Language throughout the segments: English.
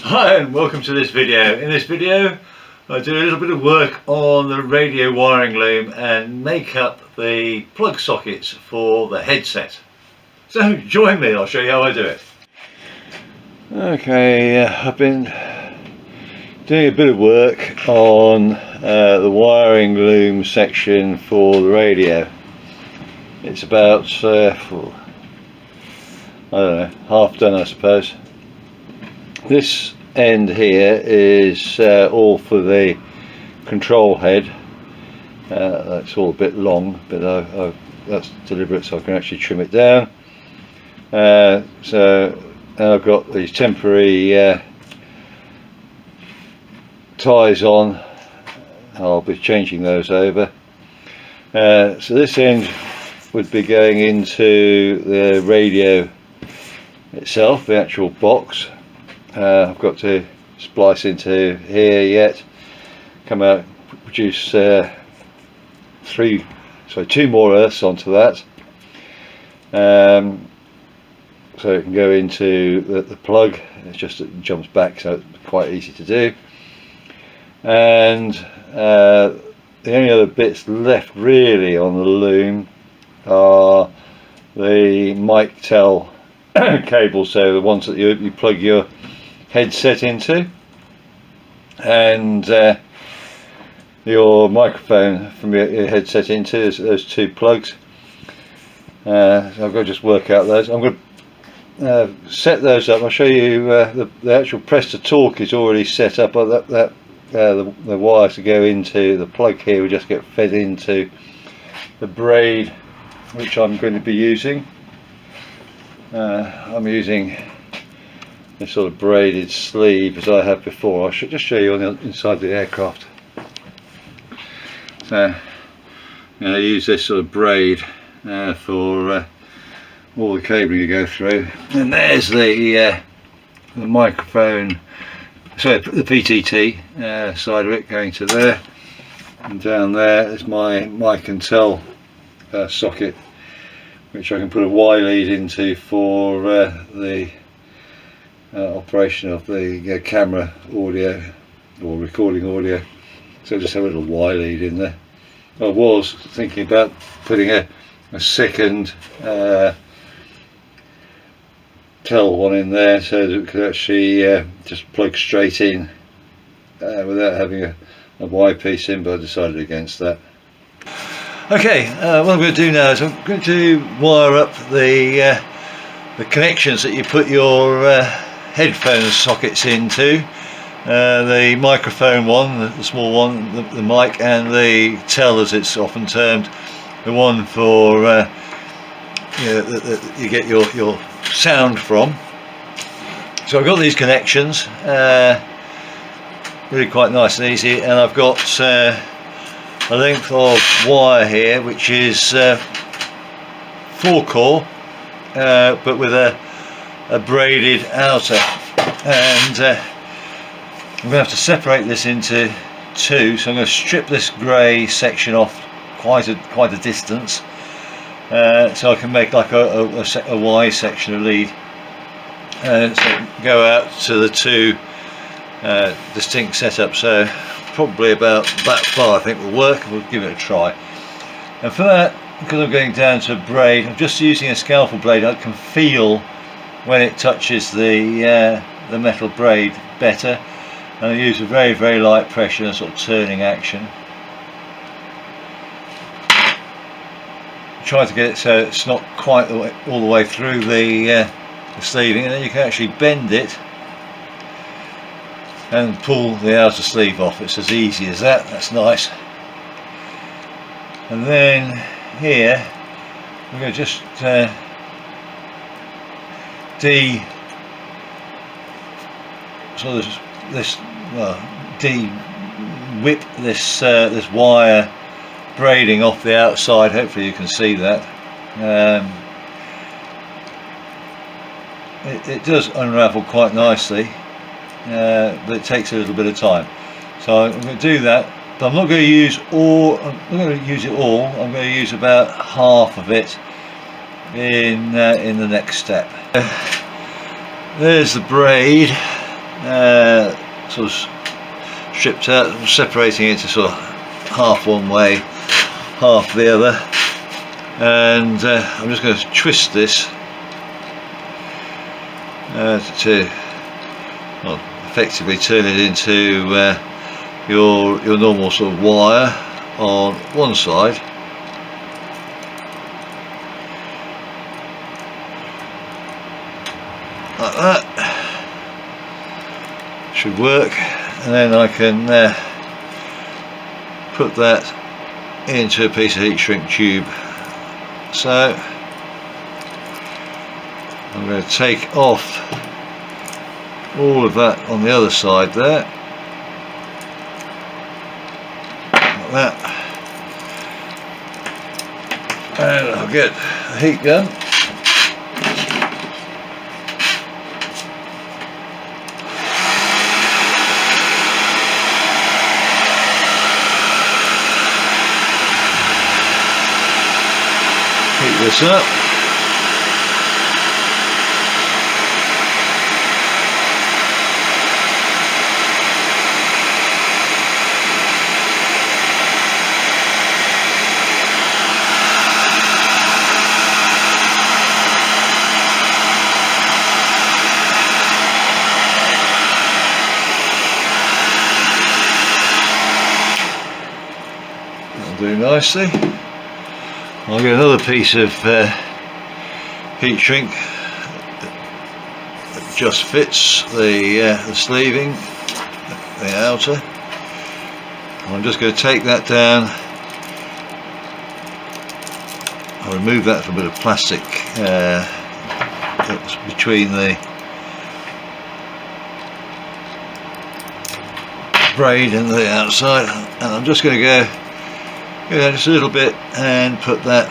Hi and welcome to this video. In this video I do a little bit of work on the radio wiring loom and make up the plug sockets for the headset. So join me, I'll show you how I do it. Okay, I've been doing a bit of work on the wiring loom section for the radio. It's about, I don't know, half done I suppose. This end here is all for the control head. That's all a bit long, but that's deliberate so I can actually trim it down. So I've got these temporary ties on. I'll be changing those over. So this end would be going into the radio itself, the actual box. I've got to splice into here yet, come out, produce two more earths onto that, so it can go into the plug. It's just it jumps back, so it's quite easy to do. And the only other bits left really on the loom are the mic tel cables, so the ones that you plug your headset into, and your microphone from your headset into those two plugs. So I've got to just work out those. I'm going to set those up. I'll show you the actual press to torque is already set up. The wire to go into the plug here will just get fed into the braid which I'm going to be using. I'm using this sort of braided sleeve as I have before. I should just show you on the inside the aircraft. So I use this sort of braid for all the cabling you go through. And there's the microphone, sorry, the PTT side of it going to there, and down there is my mic and tel socket, which I can put a Y lead into for the operation of the camera audio or recording audio. So just have a little Y lead in there. I was thinking about putting a second tel one in there so that it could actually just plug straight in without having a Y piece in, but I decided against that. Okay, what I'm going to do now is I'm going to wire up the connections that you put your headphone sockets into, the microphone one, the small one, the mic, and the tel as it's often termed, the one for you get your sound from. So I've got these connections, really quite nice and easy, and I've got a length of wire here which is 4-core, but with a braided outer, and I'm going to have to separate this into two. So I'm going to strip this grey section off quite a distance, so I can make like a Y section of lead, so go out to the two distinct setups. So probably about that far I think will work. We'll give it a try. And for that, because I'm going down to a braid, I'm just using a scalpel blade. I can feel when it touches the metal braid better, and I use a very, very light pressure and sort of turning action. Try to get it so it's not quite all the way through the sleeving, and then you can actually bend it and pull the outer sleeve off. It's as easy as that. That's nice. And then here we're going to just de-whip this wire braiding off the outside. Hopefully you can see that. It does unravel quite nicely, but it takes a little bit of time. So I'm going to do that, but I'm not going to use all. I'm not going to use it all. I'm going to use about half of it in the next step. There's the braid. sort of stripped out, separating it into sort of half one way, half the other, and I'm just going to twist this to, well, effectively turn it into your normal sort of wire on one side. Like that should work, and then I can put that into a piece of heat shrink tube. So I'm going to take off all of that on the other side there, like that, and I'll get the heat gun. Heat this up. That'll do nicely. I'll get another piece of heat shrink that just fits the sleeving, the outer. I'm just going to take that down. I'll remove that from a bit of plastic that's between the braid and the outside, and I'm just going to go just a little bit and put that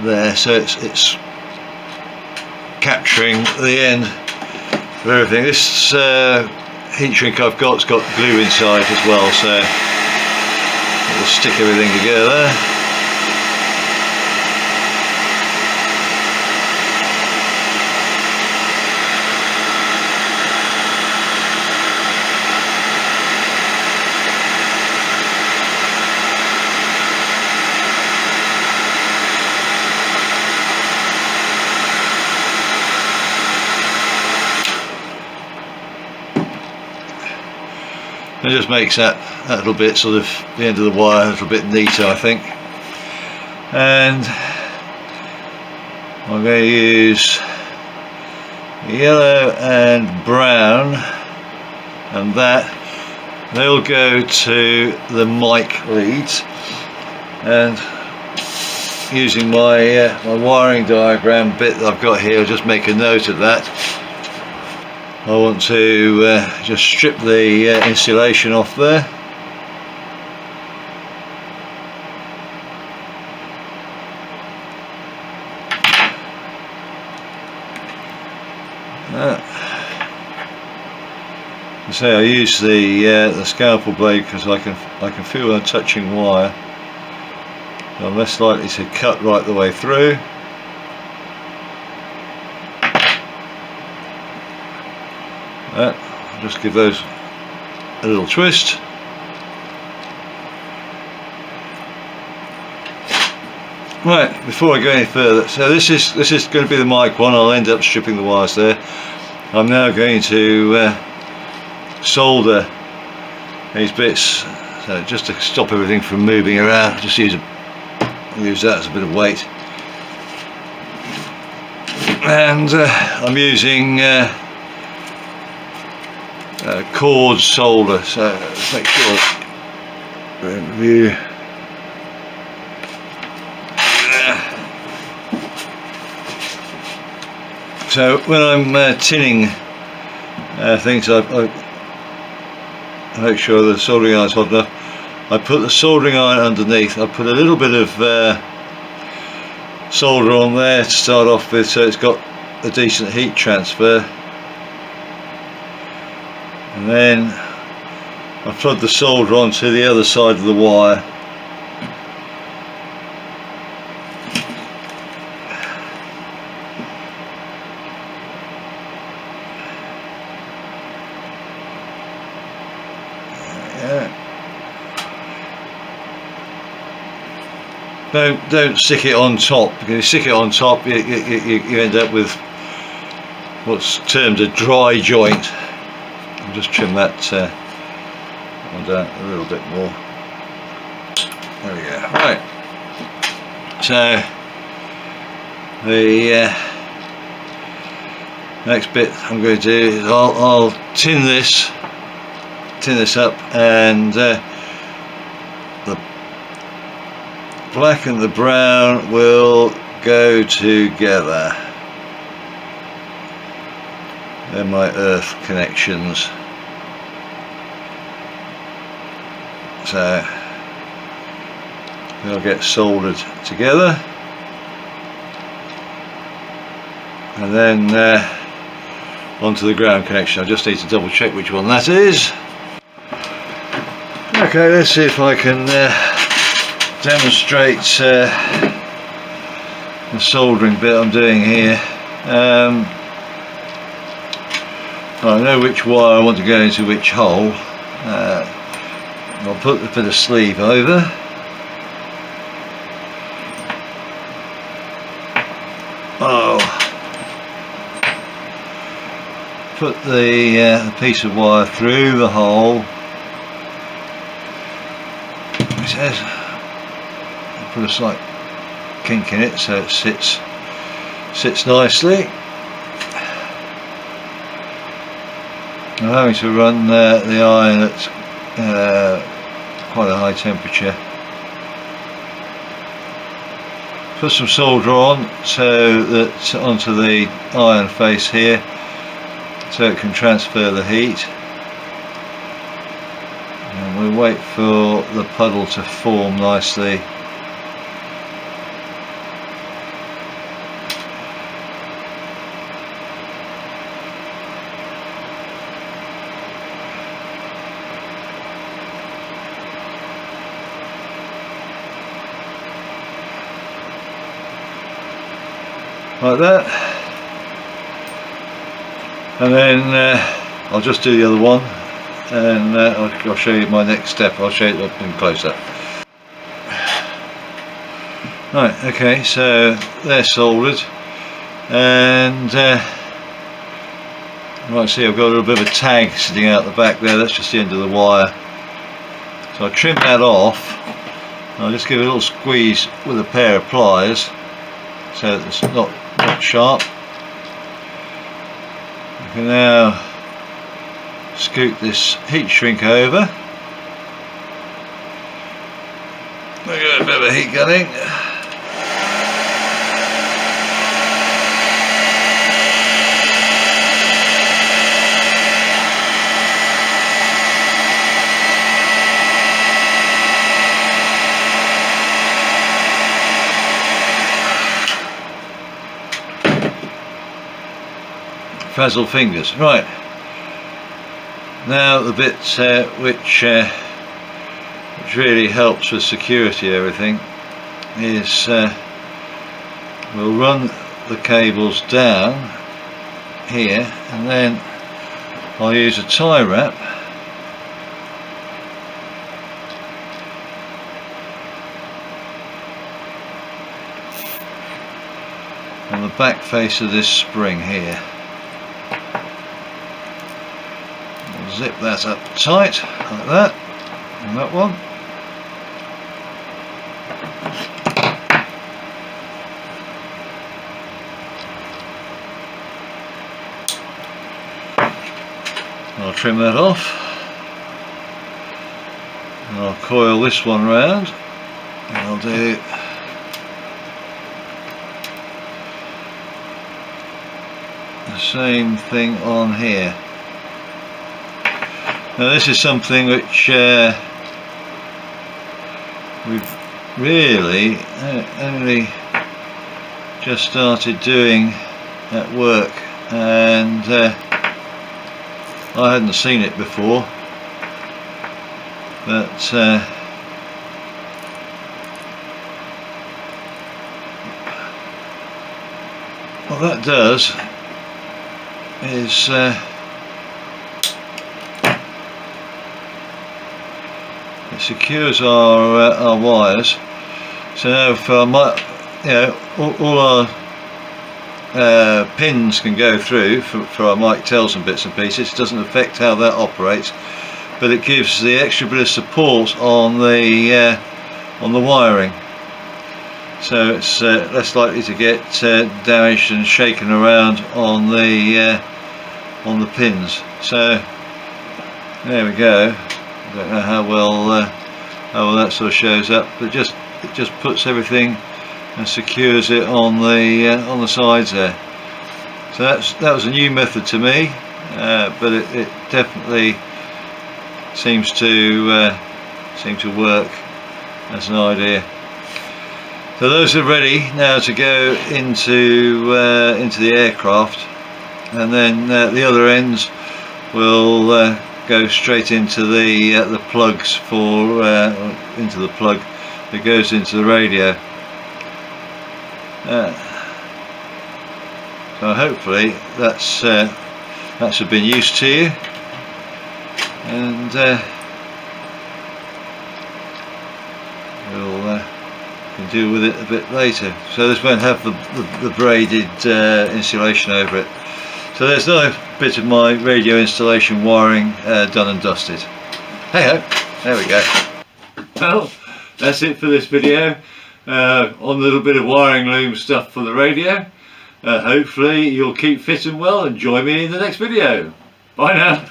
there, so it's capturing the end of everything. This heat shrink I've got's got glue inside as well, so it will stick everything together. It just makes that little bit, sort of the end of the wire, a little bit neater, I think. And I'm going to use yellow and brown, and that they'll go to the mic leads. And using my my wiring diagram bit that I've got here, I'll just make a note of that. I want to just strip the insulation off there. So I use the scalpel blade because I can feel when I'm touching wire. I'm less likely to cut right the way through. Just give those a little twist. Right, before I go any further, so this is going to be the mic one. I'll end up stripping the wires there. I'm now going to solder these bits, so just to stop everything from moving around. Just use that as a bit of weight, and I'm using cord solder, so let's make sure we're in view. So when I'm tinning things, I make sure the soldering iron's hot enough. I put the soldering iron underneath. I put a little bit of solder on there to start off with, so it's got a decent heat transfer. And then I plug the solder onto the other side of the wire. don't stick it on top, because if you stick it on top you end up with what's termed a dry joint. I'll just trim that one down a little bit more. There we go. Right, so the next bit I'm going to do is I'll tin this up, and the black and the brown will go together. They're my earth connections. So they'll get soldered together, and then onto the ground connection. I just need to double check which one that is. Okay, let's see if I can demonstrate the soldering bit I'm doing here. I know which wire I want to go into which hole. I'll put a bit of sleeve over. Put the piece of wire through the hole. It says, I'll put a slight kink in it so it sits nicely. I'm having to run the iron at quite a high temperature. Put some solder on so that onto the iron face here, so it can transfer the heat, and we'll wait for the puddle to form nicely. Like that, and then I'll just do the other one, and I'll show you my next step. I'll show you it up in closer. Right, okay, so they're soldered, and you might see I've got a little bit of a tag sitting out the back there. That's just the end of the wire, so I'll trim that off. I'll just give it a little squeeze with a pair of pliers so that it's not sharp. You can now scoop this heat shrink over. We've got a bit of a heat gun in. Frazzle fingers. Right, now the bit which really helps with security and everything is we'll run the cables down here, and then I'll use a tie wrap on the back face of this spring here. Zip that up tight like that, and that one. I'll trim that off, and I'll coil this one round, and I'll do the same thing on here. Now this is something which we've really only just started doing at work, and I hadn't seen it before, but what that does is it secures our wires So now for my, all our pins can go through for our mic tails and bits and pieces. It doesn't affect how that operates, but it gives the extra bit of support on the wiring, so it's less likely to get damaged and shaken around on the pins. So there we go. I don't know how well that sort of shows up, but it just puts everything and secures it on the sides there. So that was a new method to me, but it definitely seems to work as an idea. So those are ready now to go into the aircraft, and then the other ends will go straight into the plugs for into the plug that goes into the radio. So hopefully that's of been use to you, and we'll can deal with it a bit later. So this won't have the braided insulation over it. So there's another bit of my radio installation wiring done and dusted. Hey ho, there we go. Well, that's it for this video on a little bit of wiring loom stuff for the radio. Hopefully you'll keep fit and well and join me in the next video. Bye now.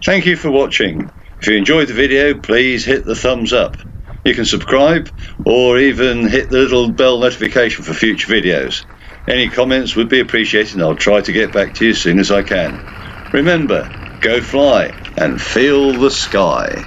Thank you for watching. If you enjoyed the video, please hit the thumbs up. You can subscribe or even hit the little bell notification for future videos. Any comments would be appreciated, and I'll try to get back to you as soon as I can. Remember, go fly and feel the sky.